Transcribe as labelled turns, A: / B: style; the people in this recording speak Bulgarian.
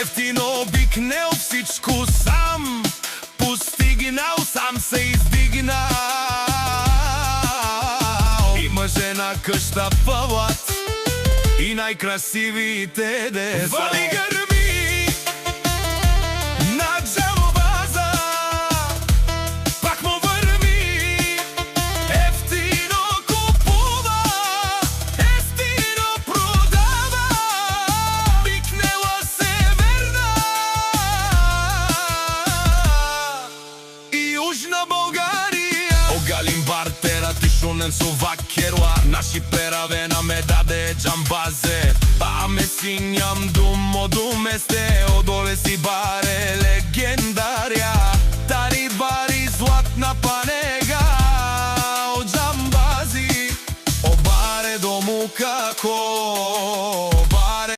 A: Ефтино обикнел всичко сам, постигнал, сам се издигнал. Има жена къща пълът и най-красивите деца. Вали гърми на джамбаза, пак му върви. Ефтино купува, ефтино продава. Викнела Северна и Южна България. Огалим бартерът и шунен совакерла. Наши пераве на ме даде джамбазе. Аме си ням думо думесте. Одоле си баре легендаря. Тари бари златна панега. О джамбази, о баре дому како.